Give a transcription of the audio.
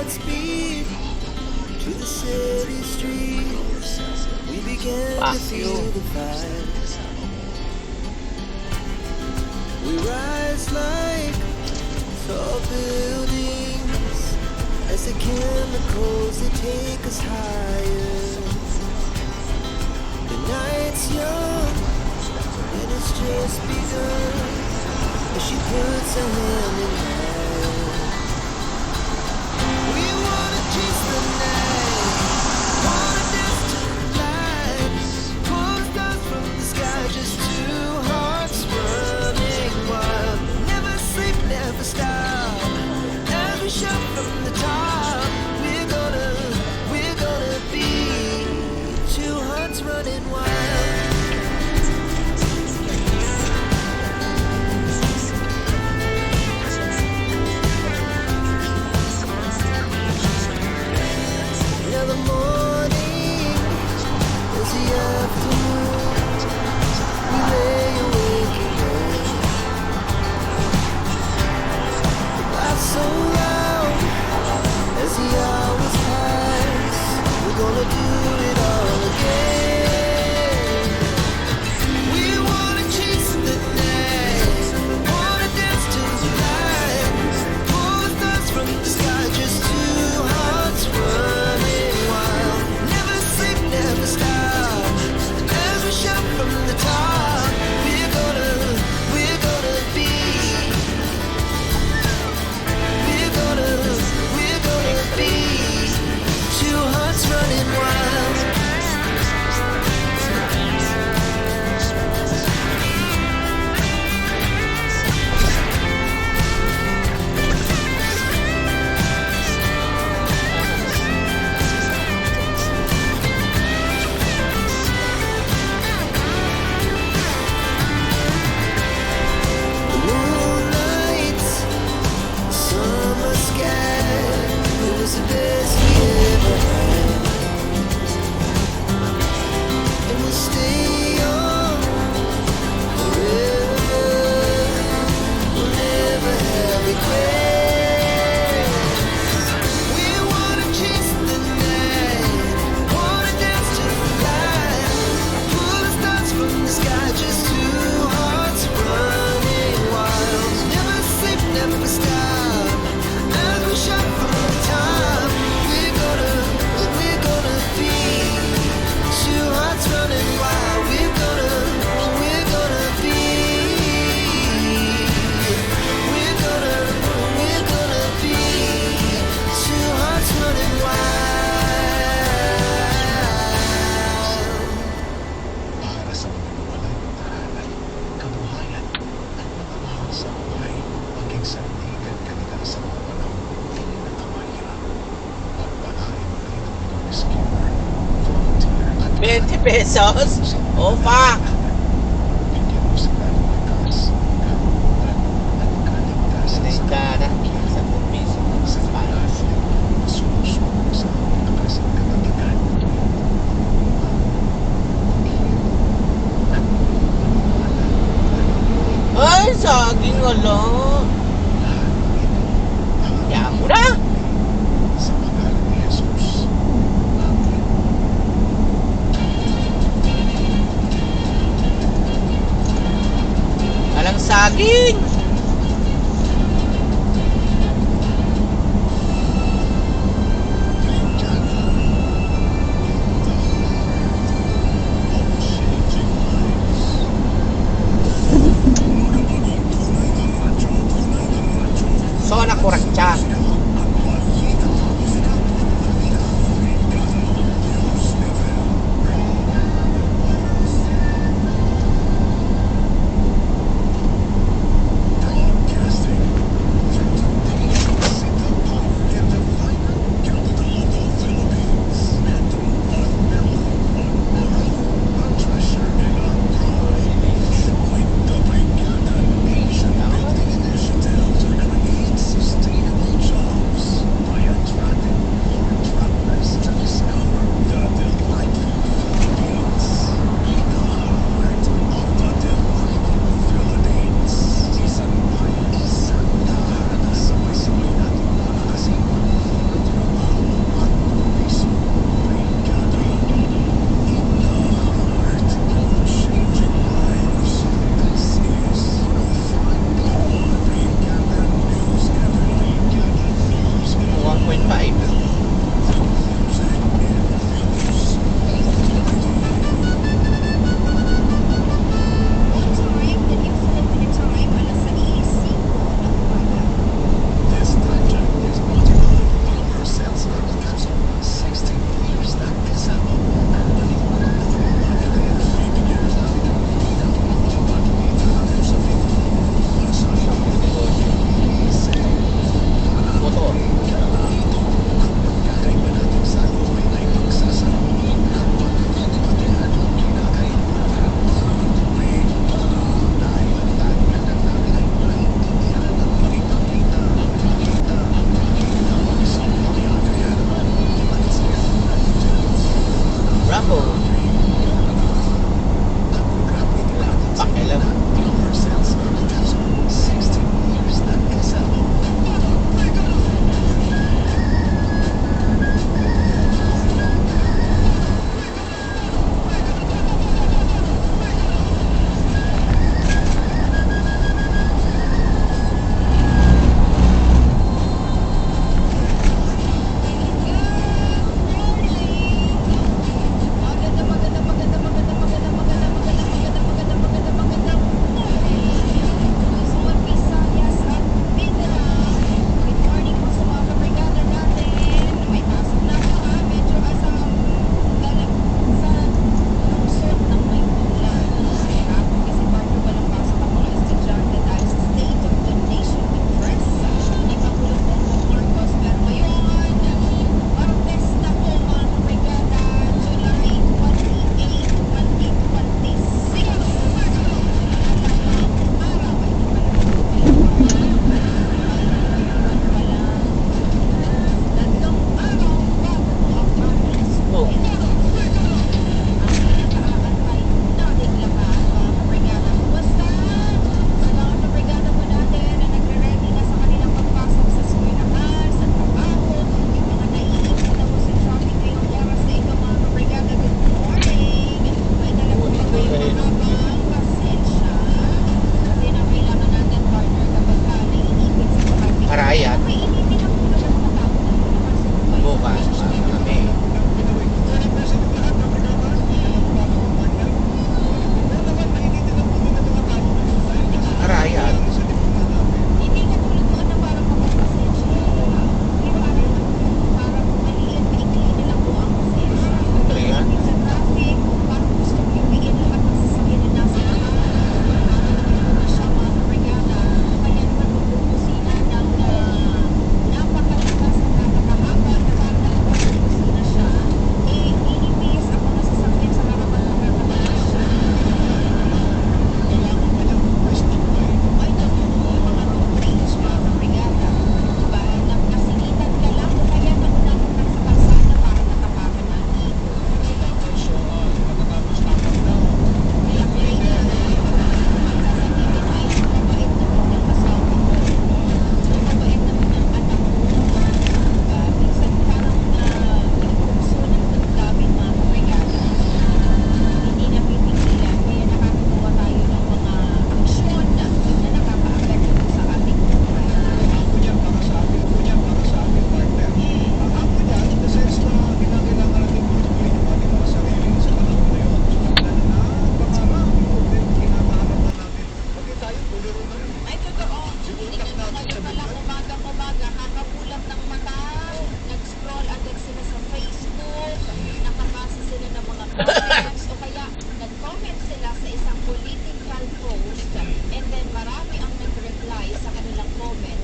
speed to the city streets. We began to feel the fire. We rise like tall buildings as the chemicals they take us higher. The night's young and it's just begun as she puts her hand in mine. We wanna chase the night, wanna dance to the light, pull stars from the sky, just two hearts running wild. Never sleep, never stop, as we shout from the top. We're gonna be two hearts running wild. Now the morning is the afternoon. We lay awake again. The lights so loud as the hours pass. We're gonna do it all again. We wanna chase the night, wanna dance to the light, pull the stars from the sky, just two hearts running wild. Never sleep, never stop, as we shout from the top. We're gonna be, we're gonna be two hearts running wild. Moonlight, summer sky, it was the best we ever had. And we'll stay on forever, we'll never have regrets. We wanna chase the night, wanna dance to the light, pull the stars from the sky, just two hearts running wild. Never sleep, never stop, as we shout from the top. We're gonna be two hearts running wild. We're gonna be, we're gonna be two hearts running wild. Para sa mga walang tahanan, kabuhayan at magmamahal sa buhay, maging sandigan kanila sa mga panahon pinakamahirap. Pagpalain mo rin ang mga rescuer, volunteer at 20 pesos? Oh, fuck! bigyan mo sila ng lakas, kahurugan at kaligtasan sa Sana, 10 piso sa lakas na sumusunod sa lakas ng katangian. Ay, saging wala. Yan mo na. Sa pangalan ni Jesus. Amen. Walang saging. So, nakuratsa. Pag may